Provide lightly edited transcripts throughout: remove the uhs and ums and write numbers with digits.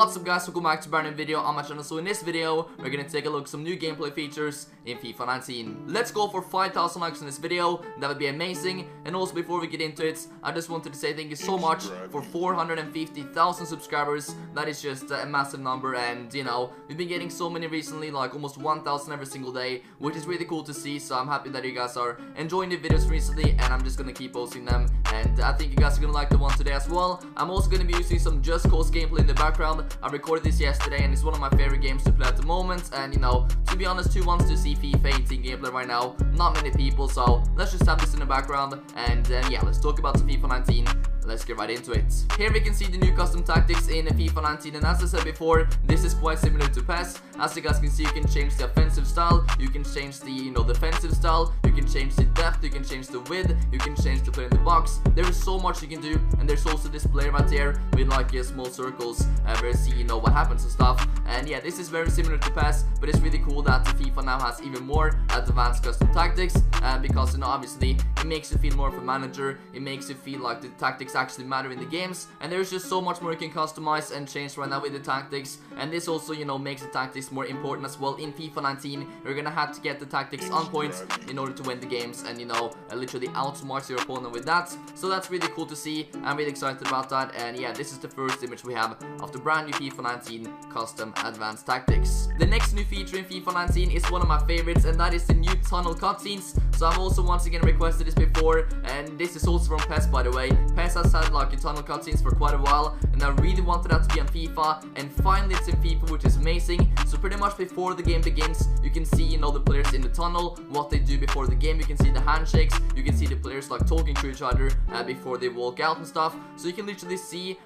What's up guys, welcome back to a brand new video on my channel. So in this video, we're gonna take a look at some new gameplay features in FIFA 19. Let's go for 5,000 likes in this video, that would be amazing. And also before we get into it, I just wanted to say thank you so much for 450,000 subscribers. That is just a massive number, and you know, we've been getting so many recently, like almost 1,000 every single day, which is really cool to see. So I'm happy that you guys are enjoying the videos recently, and I'm just gonna keep posting them, and I think you guys are gonna like the one today as well. I'm also gonna be using some Just Cause gameplay in the background. I recorded this yesterday and it's one of my favorite games to play at the moment, and you know, to be honest, who wants to see FIFA 18 gameplay right now? Not many people, so let's just have this in the background, and yeah, let's talk about some FIFA 19. Let's get right into it. Here we can see the new custom tactics in FIFA 19, and as I said before, this is quite similar to PES. As you guys can see, you can change the offensive style, you can change the defensive style, you can change the depth, you can change the width, you can change the player in the box. There is so much you can do, and there's also this player right there with like small circles where you see what happens and stuff. And yeah, this is very similar to PES, but it's really cool that FIFA now has even more advanced custom tactics, because obviously it makes you feel more of a manager. It makes you feel like the tactics actually matter in the games, and there's just so much more you can customize and change right now with the tactics. And this also makes the tactics more important as well. In FIFA 19 you're gonna have to get the tactics on point in order to win the games, and literally outsmart your opponent with that. So that's really cool to see. I'm really excited about that. And yeah, this is the first image we have of the brand new FIFA 19 custom advanced tactics. The next new feature in FIFA 19 is one of my favorites, and that is the new tunnel cutscenes. So I've also once again requested this before, and this is also from PES, by the way. PES has had like tunnel cutscenes for quite a while, and I really wanted that to be on FIFA, and finally it's in FIFA, which is amazing. So pretty much before the game begins, you can see the players in the tunnel, what they do before the game. You can see the handshakes, you can see the players like talking to each other before they walk out and stuff. So you can literally see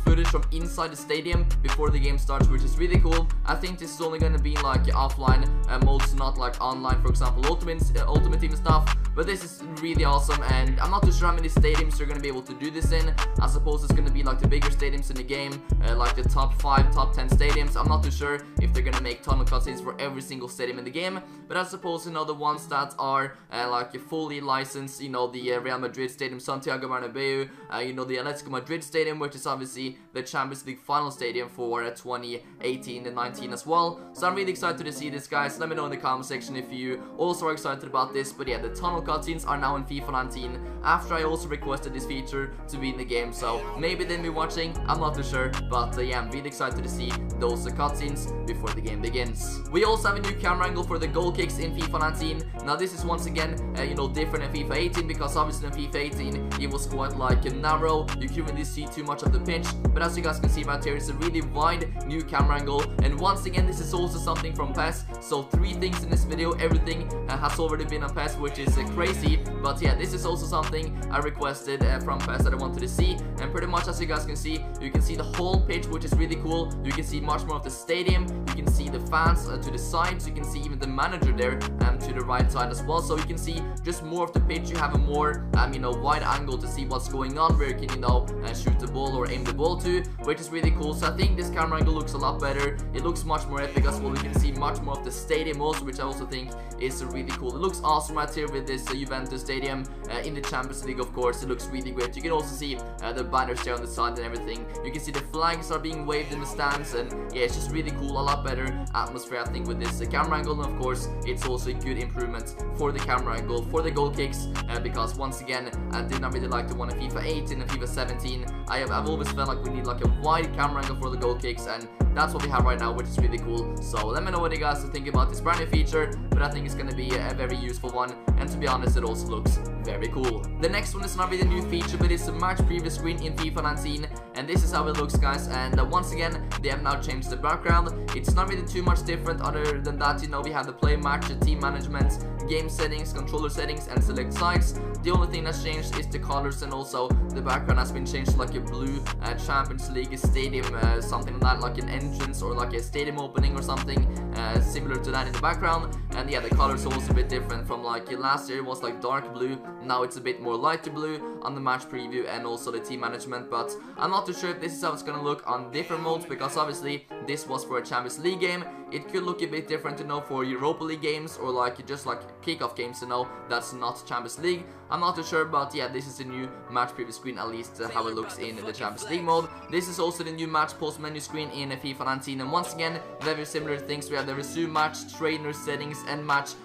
footage from inside the stadium before the game starts, which is really cool. I think this is only going to be like offline modes, not like online, for example ultimate team stuff. But this is really awesome, and I'm not too sure how many stadiums you're going to be able to do this in. I suppose it's going to be like the bigger stadiums in the game, like the top 5, top 10 stadiums. I'm not too sure if they're going to make tunnel cutscenes for every single stadium in the game, but I suppose the ones that are like fully licensed, the Real Madrid Stadium, Santiago Bernabeu, the Atletico Madrid Stadium, which is obviously the Champions League final stadium for 2018 and 19 as well. So I'm really excited to see this, guys. Let me know in the comment section if you also are excited about this. But yeah, the tunnel cutscenes are now in FIFA 19 after I also requested this feature to be in the game, so maybe they'll be watching, I'm not too sure. But yeah, I'm really excited to see those cutscenes before the game begins. We also have a new camera angle for the goal kicks in FIFA 19. Now this is once again different in FIFA 18, because obviously in FIFA 18 it was quite like narrow, you couldn't really see too much of the pitch, but as you guys can see right here, it's a really wide new camera angle. And once again, this is also something from PES. So 3 things in this video, everything has already been on PES, which is crazy. But yeah, this is also something I requested from PES that I wanted to see, and pretty much as you guys can see, you can see the whole pitch, which is really cool. You can see much more of the stadium, you can see the fans to the sides, you can see even the manager there to the right side as well. So you can see just more of the pitch. You have a more wide angle to see what's going on, where you can shoot the ball or aim the ball to, which is really cool. So I think this camera angle looks a lot better. It looks much more epic as well. You can see much more of the stadium also, which I also think is really cool. It looks awesome right here with this Juventus stadium in the Champions League, of course. It looks really great. You can also see the banners there on the side and everything. You can see the flags are being waved in the stands, and yeah, it's just really cool. A lot better atmosphere, I think, with this camera angle. And of course, it's also a good improvement for the camera angle for the goal kicks, because once again, I did not really like the one in FIFA 18 and FIFA 17. I've always felt like we need like a wide camera angle for the goal kicks, and that's what we have right now, which is really cool. So let me know what you guys think about this brand new feature, but I think it's going to be a very useful one, and to be honest, it also looks very cool. The next one is not really a new feature, but it's a match preview screen in FIFA 19, and this is how it looks, guys. And once again, they have now changed the background. It's not really too much different other than that, we have the play match, the team management, game settings, controller settings, and select sides. The only thing that's changed is the colors, and also the background has been changed to like a blue Champions League stadium, something like that, like an entrance or like a stadium opening or something similar to that in the background. and yeah, the colors are also a bit different from like last year. It was like dark blue, now it's a bit more lighter blue on the match preview and also the team management. But I'm not too sure if this is how it's gonna look on different modes, because obviously this was for a Champions League game. It could look a bit different, you know, for Europa League games or like just like kickoff games, you know, that's not Champions League. I'm not too sure, but yeah, this is the new match preview screen, at least how it looks in the Champions League mode. This is also the new match post menu screen in FIFA 19, and once again, very similar things. We have the resume match, trainer settings, and match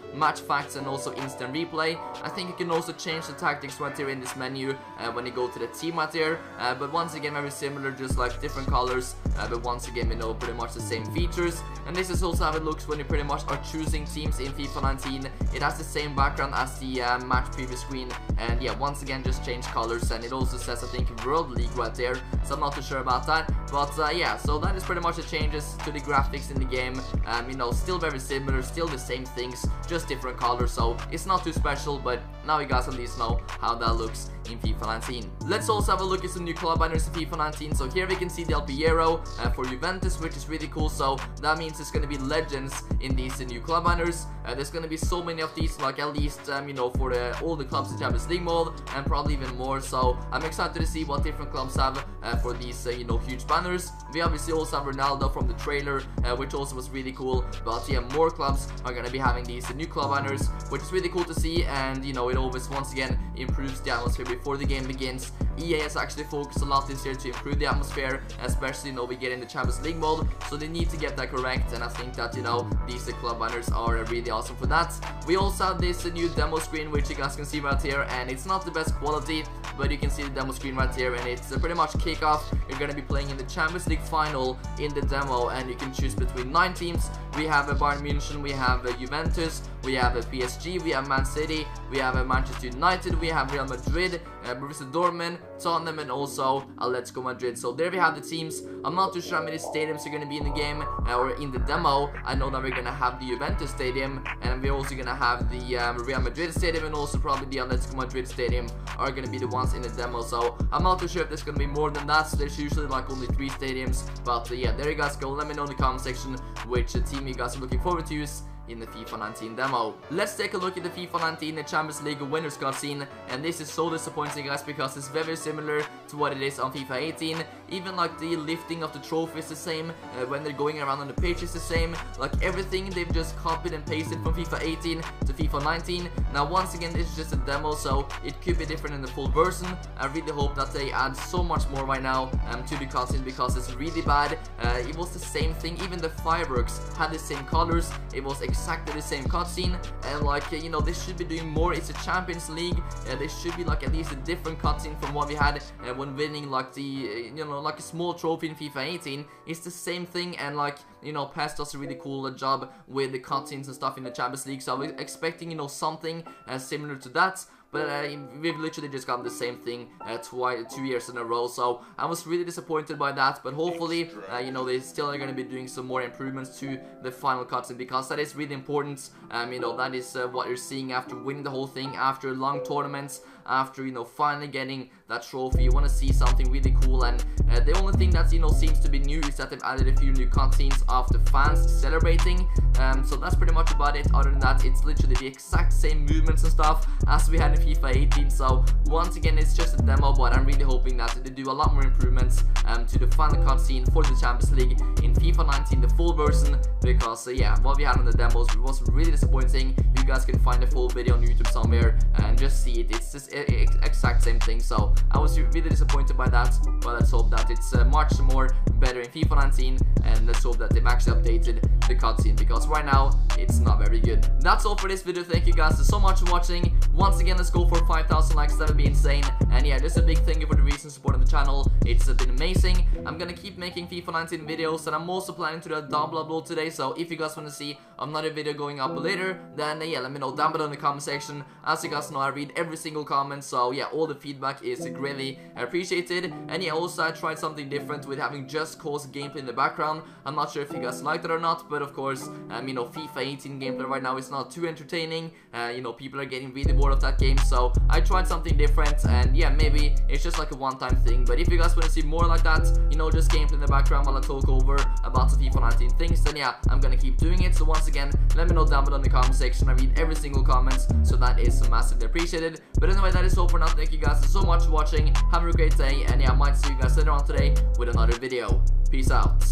facts, and also instant replay. I think you can also change the tactics right here in this menu when you go to the team right here, but once again, very similar, just like different colors, but once again, you know, pretty much the same features. And this is also how it looks when you pretty much are choosing teams in FIFA 19. It has the same background as the match preview screen, and yeah, once again, just change colors, and it also says, I think, World League right there, so I'm not too sure about that. But yeah, so that is pretty much the changes to the graphics in the game. You know, still very similar, still the same things, just different colors, so it's not too special, but now you guys at least know how that looks in FIFA 19. Let's also have a look at some new club banners in FIFA 19. So here we can see $í³º for Juventus, which is really cool. So that means there's going to be legends in these new club banners. There's going to be so many of these, like at least you know, for all the clubs in Champions League mode, and probably even more. So I'm excited to see what different clubs have for these you know, huge banners. We obviously also have Ronaldo from the trailer, which also was really cool. But yeah, more clubs are going to be having these new club banners, which is really cool to see. And you know, it always once again improves the atmosphere before the game begins. EA has actually focused a lot this year to improve the atmosphere, especially, you know, we get in the Champions League mode, so they need to get that correct, and I think that, you know, these club banners are really awesome for that. We also have this new demo screen, which you guys can see right here, and it's not the best quality, but you can see the demo screen right here, and it's pretty much kickoff. You're going to be playing in the Champions League final in the demo, and you can choose between 9 teams. We have Bayern München, we have Juventus, we have PSG, we have Man City, we have Manchester United, we have Real Madrid, Borussia Dortmund, Tottenham, and also Atletico Madrid. So there we have the teams. I'm not too sure how many stadiums are going to be in the game or in the demo. I know that we're going to have the Juventus stadium, and we're also going to have the Real Madrid stadium, and also probably the Atletico Madrid stadium are going to be the ones in the demo. So I'm not too sure if there's going to be more than that. So there's usually like only 3 stadiums, but yeah, there you guys go. Let me know in the comment section which team you guys are looking forward to use in the FIFA 19 demo. Let's take a look at the FIFA 19 Champions League winners cutscene, and this is so disappointing, guys, because it's very similar to what it is on FIFA 18. Even like the lifting of the trophy is the same, when they're going around on the pitch is the same, like everything they've just copied and pasted from FIFA 18 to FIFA 19. Now once again, this is just a demo, so it could be different in the full version. I really hope that they add so much more right now to the cutscene, because it's really bad. It was the same thing, even the fireworks had the same colors, it was exactly the same cutscene, and like you know, they should be doing more. It's a Champions League, they should be like at least a different cutscene from what we had when winning like the you know, like a small trophy in FIFA 18. It's the same thing, and like, you know, PES does a really cool job with the cutscenes and stuff in the Champions League, so I was expecting, you know, something similar to that. But we've literally just gotten the same thing 2 years in a row, so I was really disappointed by that. But hopefully, you know, they still are going to be doing some more improvements to the final cutscene, because that is really important. You know, that is what you're seeing after winning the whole thing, after long tournaments, after, you know, finally getting that trophy. You want to see something really cool, and the only thing that, you know, seems to be new is that they've added a few new cutscenes of the fans celebrating. So that's pretty much about it. Other than that, it's literally the exact same movements and stuff as we had in FIFA 18. So once again, it's just a demo, but I'm really hoping that they do a lot more improvements to the final cutscene for the Champions League in FIFA 19, the full version, because yeah, what we had on the demos was really disappointing. You guys can find the full video on YouTube somewhere and just see it. It's just exact same thing, so I was really disappointed by that. But let's hope that it's much more better in FIFA 19, and let's hope that they've actually updated the cutscene, because right now it's not very good. That's all for this video. Thank you guys so much for watching. Once again, let's go for 5,000 likes. That would be insane. And yeah, just a big thank you for the recent support on the channel. It's been amazing. I'm gonna keep making FIFA 19 videos, and I'm also planning to do a double upload today. So if you guys want to see another video going up later, then yeah, let me know down below in the comment section. As you guys know, I read every single comment, so yeah, all the feedback is greatly appreciated. And yeah, also I tried something different with having Just Cause gameplay in the background. I'm not sure if you guys liked it or not, but of course, you know, FIFA FIFA 18 gameplay right now is not too entertaining. You know, people are getting really bored of that game, so I tried something different, and yeah, maybe it's just like a one-time thing. But if you guys want to see more like that, you know, just gameplay in the background while I talk over about some FIFA 19 things, then yeah, I'm gonna keep doing it. So once again, let me know down below in the comment section. I read every single comment, so that is massively appreciated. But anyway, that is all for now. Thank you guys so much for watching. Have a great day, and yeah, I might see you guys later on today with another video. Peace out.